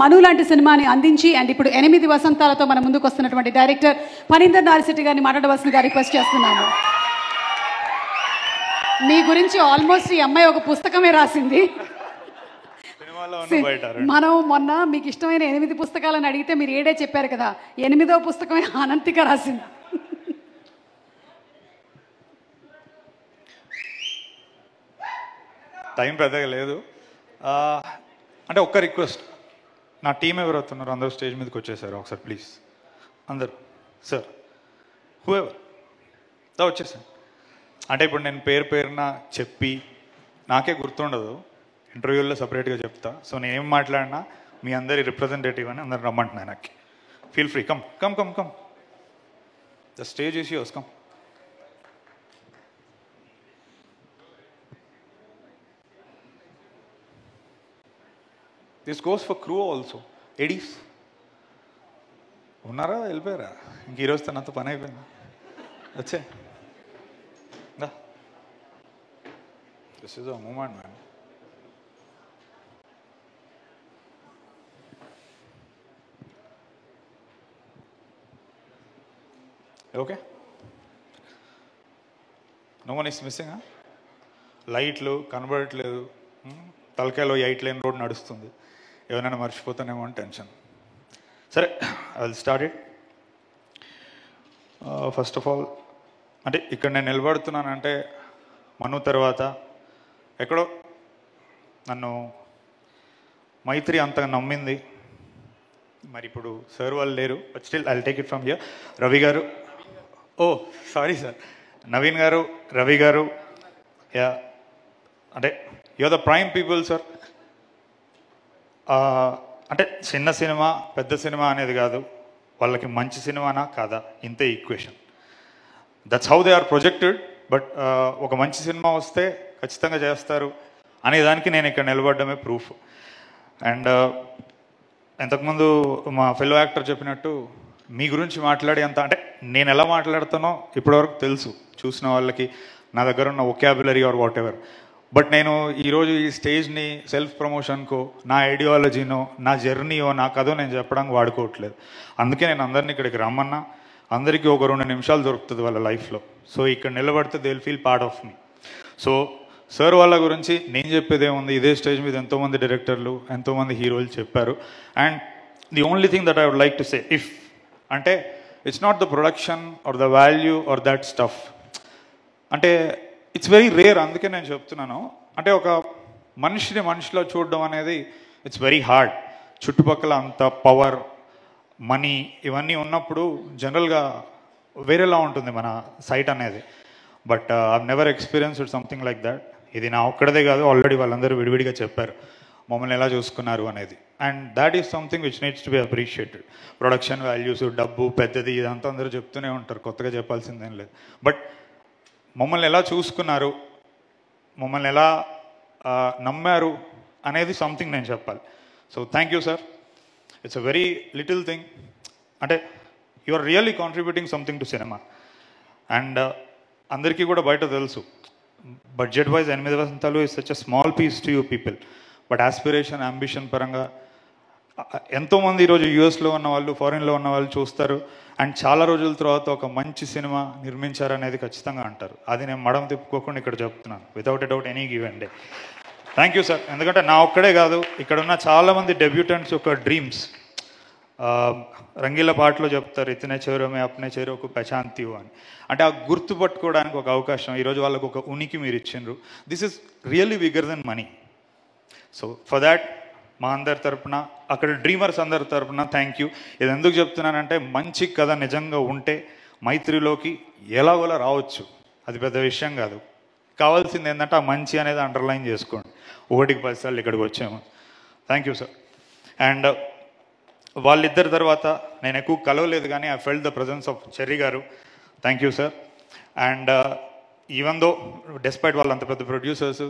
మను లాంటి సినిమాని అందించి అండ్ ఇప్పుడు 8 వసంతాలతో మన ముందుకు వస్తున్నటువంటి డైరెక్టర్ ఫణీందర్ నారిశెట్టి గారిని మాట్లాడవలసిందిగా రిక్వెస్ట్ చేస్తున్నాను. మీ గురించి ఆల్మోస్ట్ ఈ అమ్మాయి ఒక పుస్తకమే రాసింది. మనం మొన్న మీకు ఇష్టమైన 8 పుస్తకాలను అడిగితే మీరు 7 చెప్పారు కదా, 8వ పుస్తకమే అనంతిక రాసింది. టైం పెద్దగా లేదు. అంటే ఒక్క రిక్వెస్ట్, నా టీం ఎవరు వస్తున్నారు అందరూ స్టేజ్ మీదకి వచ్చేసారు ఒకసారి ప్లీజ్. అందరు సార్ హూఎవర్ వచ్చేసాను. అంటే ఇప్పుడు నేను పేరున చెప్పి నాకే గుర్తుండదు, ఇంటర్వ్యూల్లో సపరేట్గా చెప్తా. సో నేను ఏం మాట్లాడినా మీ అందరి రిప్రజెంటేటివ్ అని అందరు రమ్మంటున్నాను. నాకు feel free, come come come come, the stage is yours, come. This goes for crew also. ఎడీస్ ఉన్నారా, వెళ్ళిపోయారా? ఇంక ఈరోజు తనంత పని అయిపోయింది. వచ్చే this is a moment man. Okay, no one is missing. లైట్లు కనబడట్లేదు, తలకాయలో 8 లేన్ రోడ్ నడుస్తుంది, ఏమైనా మర్చిపోతానేమో అని టెన్షన్. సరే, I will start it. First of all అంటే ఇక్కడ నేను నిలబడుతున్నానంటే మను తర్వాత ఎక్కడో నన్ను మైత్రి అంతగా నమ్మింది. మరి ఇప్పుడు సార్ వాళ్ళు లేరు, but still I will take it from here. Ravi గారు, ఓ సారీ సార్, నవీన్ గారు, రవి గారు, యా అంటే you're the prime people sir. అంటే చిన్న సినిమా పెద్ద సినిమా అనేది కాదు, వాళ్ళకి మంచి సినిమానా కాదా ఇంతే equation. That's how they are projected. But ఒక మంచి సినిమా వస్తే ఖచ్చితంగా చేస్తారు అనే దానికి నేను ఇక్కడ నిలబడడమే ప్రూఫ్. అండ్ ఇంతకుముందు మా ఫెలో యాక్టర్ చెప్పినట్టు మీ గురించి మాట్లాడే అంత అంటే నేను ఎలా మాట్లాడుతానో ఇప్పటివరకు తెలుసు చూసిన వాళ్ళకి, నా దగ్గర ఉన్న vocabulary or whatever. But నేను ఈరోజు ఈ స్టేజ్ని సెల్ఫ్ ప్రమోషన్కో, నా ఐడియాలజీనో, నా జర్నీయో, నా కథో నేను చెప్పడానికి వాడుకోవట్లేదు. అందుకే నేను అందరినీ ఇక్కడికి రమ్మన్నా. అందరికీ ఒక 2 నిమిషాలు దొరుకుతుంది వాళ్ళ లైఫ్లో. సో ఇక్కడ నిలబడితే they will feel part of me. So sir వాళ్ళ గురించి నేను చెప్పేది ఏముంది, ఇదే స్టేజ్ మీద ఎంతోమంది డైరెక్టర్లు ఎంతోమంది హీరోలు చెప్పారు. And the only thing that I would like to say, if అంటే it's not the production or the value or that stuff, అంటే ఇట్స్ వెరీ రేర్. అందుకే నేను చెప్తున్నాను, అంటే ఒక మనిషిలో చూడడం అనేది ఇట్స్ వెరీ హార్డ్. చుట్టుపక్కల అంత పవర్, మనీ ఇవన్నీ ఉన్నప్పుడు జనరల్గా వేరేలా ఉంటుంది మన సైట్ అనేది. But I've never experienced something like that. ఇది నా ఒక్కడదే కాదు, ఆల్రెడీ వాళ్ళందరూ విడివిడిగా చెప్పారు మమ్మల్ని ఎలా చూసుకున్నారు అనేది. And that is something which needs to be appreciated. Production values, డబ్బు పెద్దది ఇదంతా అందరూ చెప్తూనే ఉంటారు, కొత్తగా చెప్పాల్సిందేం లేదు. బట్ మమ్మల్ని ఎలా చూసుకున్నారు, మమ్మల్ని ఎలా నమ్మారు అనేది సంథింగ్ నేను చెప్పాలి. So thank you sir. It's a very little thing. అంటే you are really contributing something to cinema. And అందరికీ కూడా బయట తెలుసు, budget wise 8 Vasanthalu is such a small piece to you people. But aspiration, ambition పరంగా ఎంతోమంది ఈరోజు యూఎస్లో ఉన్న వాళ్ళు, ఫారిన్లో ఉన్న వాళ్ళు చూస్తారు. అండ్ చాలా రోజుల తర్వాత ఒక మంచి సినిమా నిర్మించారనేది ఖచ్చితంగా అంటారు. అది నేను మడం తిప్పుకోకుండా ఇక్కడ చెప్తున్నాను, without a doubt any given day. Thank you sir. ఎందుకంటే నా ఒక్కడే కాదు, ఇక్కడ ఉన్న చాలామంది డెబ్యూటెంట్స్ యొక్క డ్రీమ్స్. రంగీల పాటలో చెప్తారు, ఇతనే చేరోమే అప్నే చేరోకు పచాంతియో అని. అంటే ఆ గుర్తుపట్టుకోవడానికి ఒక అవకాశం, ఈరోజు వాళ్ళకు ఒక ఉనికి మీరు ఇచ్చిండ్రు. This is really bigger than money. So for that మా అందరి తరపున, అక్కడ డ్రీమర్స్ అందరి తరపున థ్యాంక్ యూ. ఇది ఎందుకు చెప్తున్నానంటే, మంచి కథ నిజంగా ఉంటే మైత్రిలోకి ఎలాగోలా రావచ్చు, అది పెద్ద విషయం కాదు. కావాల్సింది ఏంటంటే ఆ మంచి అనేది అండర్లైన్ చేసుకోండి. 1కి 10 సార్లు ఇక్కడికి వచ్చాము. Thank you sir. అండ్ వాళ్ళిద్దరి తర్వాత నేను ఎక్కువ కలవలేదు, కానీ I felt the presence of Cherry గారు. Thank you sir. And even though despite వాళ్ళు అంత పెద్ద ప్రొడ్యూసర్స్,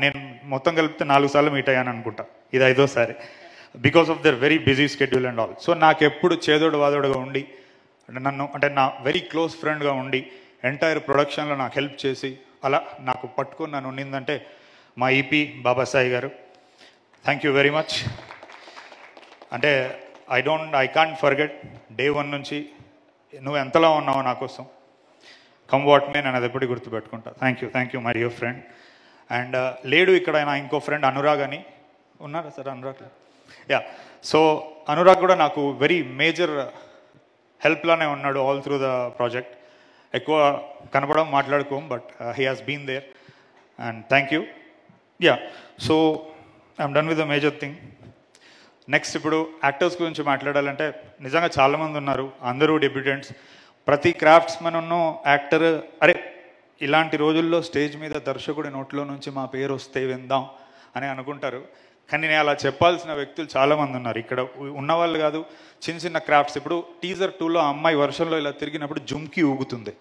నేను మొత్తం కలిపితే 4 సార్లు మీట్ అయ్యాను అనుకుంటా, ఇది 5వ సారి, because of their very busy schedule and all. So నాకు ఎప్పుడు చేదోడు వాదోడుగా ఉండి, నన్ను అంటే నా వెరీ క్లోజ్ ఫ్రెండ్గా ఉండి ఎంటైర్ ప్రొడక్షన్లో నాకు హెల్ప్ చేసి అలా నాకు పట్టుకుని నన్ను ఉండిందంటే మా ఈపీ బాబాసాయి గారు. Thank you very much. అంటే ఐ కాంట్ ఫర్గెట్ డే 1 నుంచి నువ్వు ఎంతలా ఉన్నావో నా కోసం, కమ్ వాట్ మే, నేను అది ఎప్పటికీ గుర్తుపెట్టుకుంటా. Thank you my dear friend. And లేడు ఇక్కడ నా ఇంకో ఫ్రెండ్ అనురాగ్ అని ఉన్నారా sir? Anurag, yeah. So Anurag కూడా నాకు వెరీ మేజర్ హెల్ప్లానే ఉన్నాడు ఆల్ త్రూ ద ప్రాజెక్ట్. ఎక్కువ కనపడం మాట్లాడుకోం, but he has been there and thank you. Yeah, so I'm done with the major thing. Next ఇప్పుడు యాక్టర్స్ గురించి మాట్లాడాలంటే నిజంగా చాలామంది ఉన్నారు, అందరూ డెబ్యూటెంట్స్. ప్రతి క్రాఫ్ట్స్మెన్ ఉన్న యాక్టర్ అరే ఇలాంటి రోజుల్లో స్టేజ్ మీద దర్శకుడి నోట్లో నుంచి మా పేరు వస్తే విందాం అని అనుకుంటారు. కానీ నేను అలా చెప్పాల్సిన వ్యక్తులు చాలామంది ఉన్నారు. ఇక్కడ ఉన్నవాళ్ళు కాదు, చిన్న చిన్న క్రాఫ్ట్స్. ఇప్పుడు టీజర్ 2లో అమ్మాయి వర్షంలో ఇలా తిరిగినప్పుడు జుమ్కి ఊగుతుంది.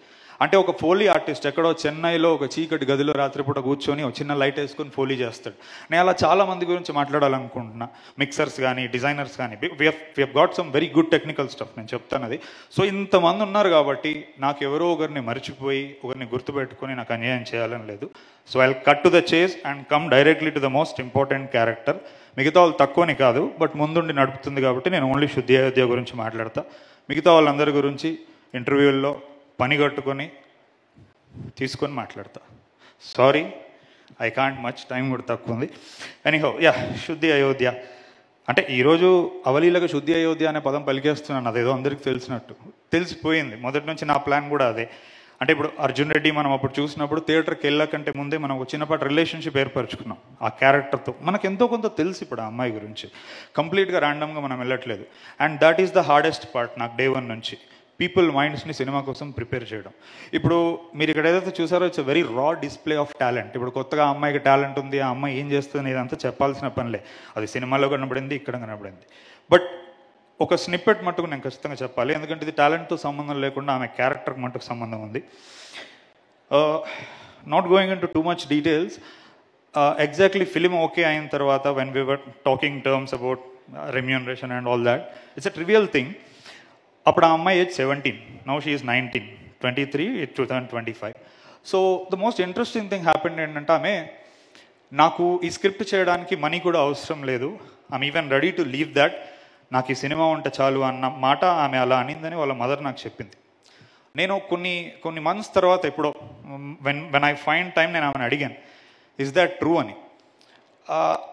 అంటే ఒక ఫోలీ ఆర్టిస్ట్ ఎక్కడో చెన్నైలో ఒక చీకటి గదిలో రాత్రిపూట కూర్చొని ఒక చిన్న లైట్ వేసుకొని ఫోలీ చేస్తాడు. నేను అలా చాలా మంది గురించి మాట్లాడాలనుకుంటున్నా. మిక్సర్స్ కానీ, డిజైనర్స్ కానీ, we have got some very good technical stuff. నేను చెప్తాను అది. సో ఇంతమంది ఉన్నారు కాబట్టి నాకు ఎవరో ఒకరిని మర్చిపోయి ఒకరిని గుర్తుపెట్టుకొని నాకు అన్యాయం చేయాలని లేదు. So I cut to the chase and come directly to the most important character. మిగతా వాళ్ళు తక్కువని కాదు, బట్ ముందుండి నడుపుతుంది కాబట్టి నేను ఓన్లీ శుద్ధి అయోధ్య గురించి మాట్లాడతా. మిగతా వాళ్ళందరి గురించి ఇంటర్వ్యూల్లో పని కట్టుకొని తీసుకొని మాట్లాడతా. Sorry, I can't much, time కూడా తక్కువ ఉంది. ఎనీహౌ, యా, శుద్ధి అయోధ్య అంటే ఈరోజు అవలీలగా శుద్ధి అయోధ్య అనే పదం పలికేస్తున్నాను. అదేదో అందరికీ తెలిసిపోయింది. మొదటి నుంచి నా ప్లాన్ కూడా అదే. అంటే ఇప్పుడు అర్జున్ రెడ్డి మనం అప్పుడు చూసినప్పుడు థియేటర్కి వెళ్ళకంటే ముందే మనం ఒక చిన్నపాటి రిలేషన్షిప్ ఏర్పరచుకున్నాం ఆ క్యారెక్టర్తో. మనకు ఎంతో కొంత తెలుసు ఇప్పుడు ఆ అమ్మాయి గురించి. కంప్లీట్గా ర్యాండమ్గా మనం వెళ్ళట్లేదు. And that is the hardest part నాకు డే 1 నుంచి. పీపుల్ మైండ్స్ని సినిమా కోసం ప్రిపేర్ చేయడం. ఇప్పుడు మీరు ఇక్కడ ఏదైతే చూసారో ఇట్స్ వెరీ రా డిస్ప్లే ఆఫ్ టాలెంట్. ఇప్పుడు కొత్తగా అమ్మాయికి టాలెంట్ ఉంది, ఆ అమ్మాయి ఏం చేస్తుంది ఇదంతా చెప్పాల్సిన పనిలే. అది సినిమాలో కనబడింది, ఇక్కడ కనబడింది. బట్ ఒక స్నిప్పెట్ మట్టుకు నేను ఖచ్చితంగా చెప్పాలి, ఎందుకంటే ఇది టాలెంట్తో సంబంధం లేకుండా ఆమె క్యారెక్టర్కి మట్టుకు సంబంధం ఉంది. Not going in to too much details. Exactly film okay అయిన తర్వాత when we were talking terms about remuneration and all that, it's a trivial thing. అప్పుడు ఆ అమ్మాయి age 17, now she is 19, 23, 2025. So the most interesting thing happened ఏంటంటే ఆమె నాకు ఈ script చేయడానికి మనీ కూడా అవసరం లేదు, I'm even ready to leave that, నాకు ఈ సినిమా ఉంటే చాలు అన్న మాట ఆమె అలా అనిందని వాళ్ళ మదర్ నాకు చెప్పింది. నేను కొన్ని మంత్స్ తర్వాత ఎప్పుడో వెన్ ఐ ఫైండ్ టైం నేను ఆమెను అడిగాను, ఇస్ దాట్ ట్రూ అని.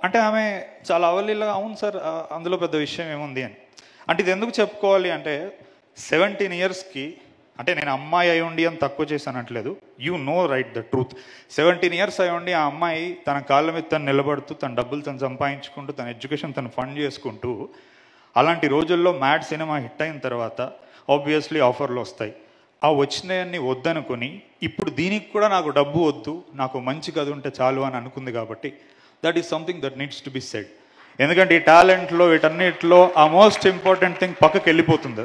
అంటే ఆమె చాలా అవలీలా అవును సార్ అందులో పెద్ద విషయం ఏముంది అని. అంటే ఇది ఎందుకు చెప్పుకోవాలి అంటే 17 ఇయర్స్కి, అంటే నేను అమ్మాయి అయి ఉండి అని తక్కువ చేశానట్లేదు, you know right the truth. 17 years అయి ఉండి ఆ అమ్మాయి తన కాళ్ళ మీద తను నిలబడుతూ, తన డబ్బులు తను సంపాదించుకుంటూ, తన ఎడ్యుకేషన్ తను ఫండ్ చేసుకుంటూ, అలాంటి రోజుల్లో మ్యాడ్ సినిమా హిట్ అయిన తర్వాత ఆబ్వియస్లీ ఆఫర్లు వస్తాయి. ఆ వచ్చినాయన్ని వద్దనుకొని ఇప్పుడు దీనికి కూడా నాకు డబ్బు వద్దు, నాకు మంచి కథ ఉంటే చాలు అని అనుకుంది. కాబట్టి that is something that needs to be said. ఎందుకంటే ఈ టాలెంట్లో వీటన్నిటిలో ఆ మోస్ట్ ఇంపార్టెంట్ థింగ్ పక్కకి వెళ్ళిపోతుంది.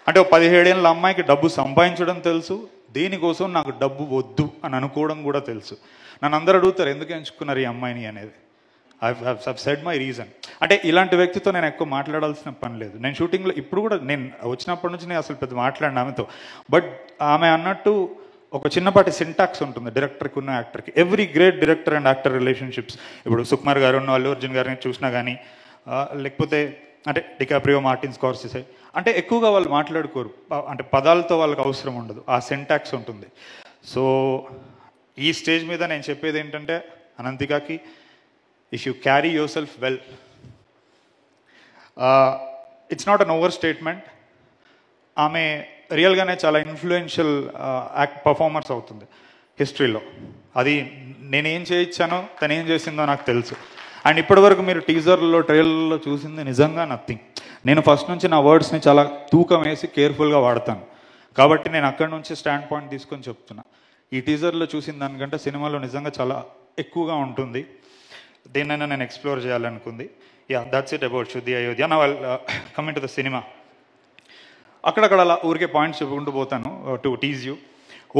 అంటే 17 ఏళ్ళ అమ్మాయికి డబ్బు సంపాదించడం తెలుసు, దీనికోసం నాకు డబ్బు వద్దు అని అనుకోవడం కూడా తెలుసు. నన్ను అందరూ అడుగుతారు ఎందుకు ఎంచుకున్నారు ఈ అమ్మాయిని అనేది. I said my reason. అంటే ఇలాంటి వ్యక్తితో నేను ఎక్కువ మాట్లాడాల్సిన పని లేదు. నేను షూటింగ్లో ఇప్పుడు కూడా నేను వచ్చినప్పటి నుంచి నేను అసలు పెద్ద మాట్లాడిన ఆమెతో. బట్ ఆమె అన్నట్టు ఒక చిన్నపాటి సింటాక్స్ ఉంటుంది డైరెక్టర్కి ఉన్న యాక్టర్కి. Every great director and actor relationships, ఇప్పుడు సుకుమార్ గారు ఉన్న అల్లు అర్జున్ గారిని చూసినా కానీ, లేకపోతే అంటే డికాప్రియో, మార్టిన్ స్కార్సెసే, అంటే ఎక్కువగా వాళ్ళు మాట్లాడుకోరు, అంటే పదాలతో వాళ్ళకి అవసరం ఉండదు, ఆ సింటాక్స్ ఉంటుంది. సో ఈ స్టేజ్ మీద నేను చెప్పేది ఏంటంటే అనంతికాకి, if you carry yourself well, it's not an overstatement. ఆమె రియల్గానే చాలా ఇన్ఫ్లుయెన్షియల్ పర్ఫార్మర్స్ అవుతుంది హిస్టరీలో. అది నేనేం చేయించానో తను ఏం చేసిందో నాకు తెలుసు. అండ్ ఇప్పటివరకు మీరు టీజర్లో, ట్రైలర్లో చూసింది నిజంగా నథింగ్. నేను ఫస్ట్ నుంచి నా వర్డ్స్ని చాలా తూకం వేసి కేర్ఫుల్గా వాడతాను. కాబట్టి నేను అక్కడి నుంచి స్టాండ్ పాయింట్ తీసుకొని చెప్తున్నా. ఈ టీజర్లో చూసిన దానికంటే సినిమాలో నిజంగా చాలా ఎక్కువగా ఉంటుంది. దేన్నైనా నేను ఎక్స్ప్లోర్ చేయాలనుకుంది. Yeah, that's it about Shuddhi Ayodhya. నా కమింగ్ టు ద సినిమా, అక్కడక్కడ అలా ఊరికే పాయింట్స్ చెప్పుకుంటూ పోతాను to tease you.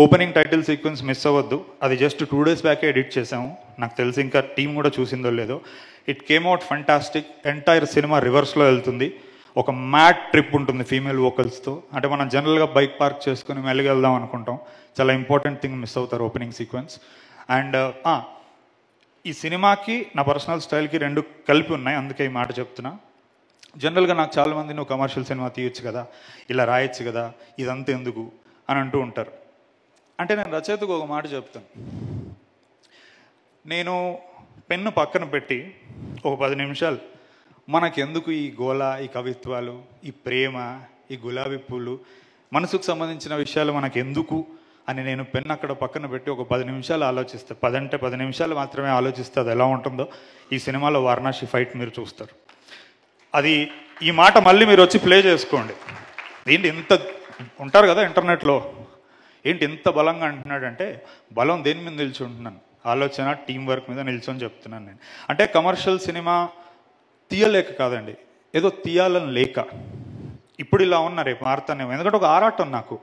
Opening title sequence miss అవ్వద్దు, అది జస్ట్ 2 days బ్యాకే ఎడిట్ చేసాము. నాకు తెలిసి ఇంకా టీం కూడా చూసిందో లేదో. It came out fantastic. Entire cinema రివర్స్లో వెళ్తుంది. ఒక మ్యాట్ ట్రిప్ ఉంటుంది ఫీమేల్ వోకల్స్తో. అంటే మనం జనరల్గా బైక్ పార్క్ చేసుకుని మెల్లగా వెళ్దాం అనుకుంటాం, చాలా ఇంపార్టెంట్ థింగ్ మిస్ అవుతారు ఓపెనింగ్ సీక్వెన్స్. అండ్ ఈ సినిమాకి నా పర్సనల్ స్టైల్కి 2 కలిపి ఉన్నాయి, అందుకే ఈ మాట చెప్తున్నా. జనరల్గా నాకు చాలామంది నువ్వు కమర్షియల్ సినిమా తీయొచ్చు కదా, ఇలా రాయొచ్చు కదా, ఇదంతా ఎందుకు అని అంటూ ఉంటారు. అంటే నేను రచయితకు ఒక మాట చెప్తాను. నేను పెన్ను పక్కన పెట్టి ఒక 10 నిమిషాలు మనకెందుకు ఈ గోల, ఈ కవిత్వాలు, ఈ ప్రేమ, ఈ గులాబీ పూలు, మనసుకు సంబంధించిన విషయాలు మనకెందుకు అని నేను పెన్ను అక్కడ పక్కన పెట్టి ఒక 10 నిమిషాలు ఆలోచిస్తే, 10 అంటే 10 నిమిషాలు మాత్రమే ఆలోచిస్తే అది ఎలా ఉంటుందో ఈ సినిమాలో వారణాసి ఫైట్ మీరు చూస్తారు. అది ఈ మాట మళ్ళీ మీరు వచ్చి ప్లే చేసుకోండి. ఏంటి ఇంత ఉంటారు కదా ఇంటర్నెట్లో, ఏంటి ఇంత బలంగా అంటున్నాడంటే బలం దేని మీద నిల్చుంటున్నాను, ఆలోచన, టీం వర్క్ మీద నిల్చొని చెప్తున్నాను నేను. అంటే కమర్షియల్ సినిమా తీయలేక కాదండి, ఏదో తీయాలని లేక. ఇప్పుడు ఇలా ఉన్నా రేపు మారుతానేమో. ఎందుకంటే ఒక ఆరాటం నాకు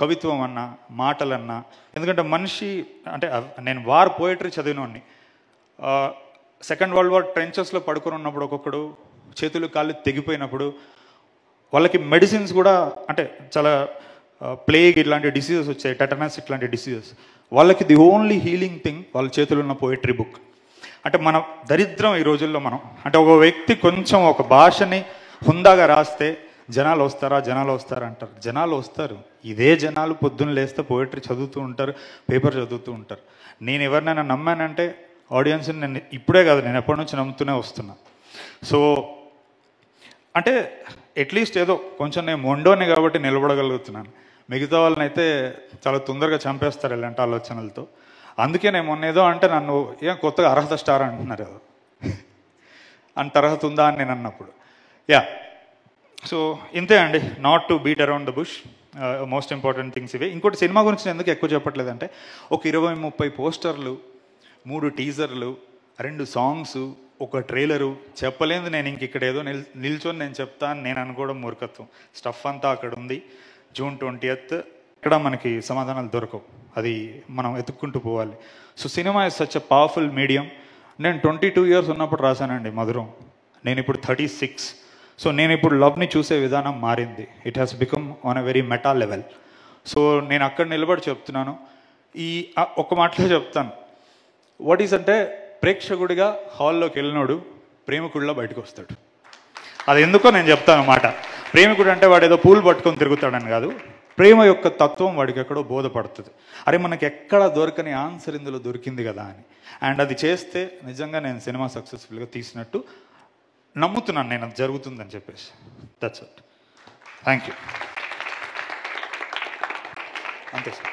కవిత్వం అన్నా, మాటలన్నా. ఎందుకంటే మనిషి అంటే నేను వార్ పోయిటరీ చదివినోడిని. సెకండ్ వరల్డ్ వార్ ట్రెంచెస్లో పడుకొని ఉన్నప్పుడు ఒక్కొక్కడు చేతులు కాళ్ళు తెగిపోయినప్పుడు వాళ్ళకి మెడిసిన్స్ కూడా అంటే చాలా ప్లేగ్ ఇట్లాంటి డిసీజెస్ వచ్చాయి, టెటనస్ ఇట్లాంటి డిసీజెస్. వాళ్ళకి ది ఓన్లీ హీలింగ్ థింగ్ వాళ్ళ చేతులు ఉన్న పోయిటరీ బుక్. అంటే మన దరిద్రం ఈ రోజుల్లో మనం అంటే ఒక వ్యక్తి కొంచెం ఒక భాషని హుందాగా రాస్తే జనాలు వస్తారా అంటారు. జనాలు వస్తారు. ఇదే జనాలు పొద్దున్న లేస్తే పోయిటరీ చదువుతూ ఉంటారు, పేపర్ చదువుతూ ఉంటారు. నేను ఎవరినైనా నమ్మానంటే ఆడియన్స్ని నేను ఇప్పుడే కాదు, నేను ఎప్పటి నుంచి నమ్ముతూనే వస్తున్నా. సో అంటే అట్లీస్ట్ ఏదో కొంచెం నేను మొండోని కాబట్టి నిలబడగలుగుతున్నాను. మిగతా వాళ్ళని అయితే చాలా తొందరగా చంపేస్తారు ఇలాంటి ఆలోచనలతో. అందుకే నేను మొన్న ఏదో అంటే నన్ను ఏం కొత్తగా అర్హత స్టార్ అంటున్నారు ఏదో అంత అర్హత ఉందా అని నేను అన్నప్పుడు సో ఇంతే అండి. Not to beat around the bush, most important things ఇవే. ఇంకోటి సినిమా గురించి నేను ఎందుకు ఎక్కువ చెప్పట్లేదంటే ఒక 20-30 పోస్టర్లు, 3 టీజర్లు, 2 సాంగ్స్, ఒక ట్రైలరు చెప్పలేదు. నేను ఇంక ఇక్కడ ఏదో నిల్చొని నేను చెప్తాను నేను అనుకోవడం మూర్ఖత్వం. స్టఫ్ అంతా అక్కడ ఉంది. June 20th ఇక్కడ మనకి సమాధానాలు దొరకవు, అది మనం ఎత్తుక్కుంటూ పోవాలి. So cinema is such a powerful medium. నేను 22 years ఉన్నప్పుడు రాశానండి మధురం, నేను ఇప్పుడు 36. సో నేను ఇప్పుడు లవ్ని చూసే విధానం మారింది. It has become on a very meta level. So నేను అక్కడ నిలబడి చెప్తున్నాను. ఈ ఒక్క మాటలో చెప్తాను, వాట్ ఈస్ అంటే ప్రేక్షకుడిగా హాల్లోకి వెళ్ళినోడు ప్రేమికుడిలో బయటకు వస్తాడు. అది ఎందుకో నేను చెప్తాను మాట. ప్రేమికుడు అంటే వాడు ఏదో పూలు పట్టుకొని తిరుగుతాడని కాదు, ప్రేమ యొక్క తత్వం వాడికి ఎక్కడో బోధపడుతుంది. అరే మనకి ఎక్కడ దొరకని ఆన్సర్ ఇందులో దొరికింది కదా అని. అండ్ అది చేస్తే నిజంగా నేను సినిమా సక్సెస్ఫుల్గా తీసినట్టు నమ్ముతున్నాను నేను, అది జరుగుతుందని చెప్పేసి. That's it. Thank you. అంతే సార్.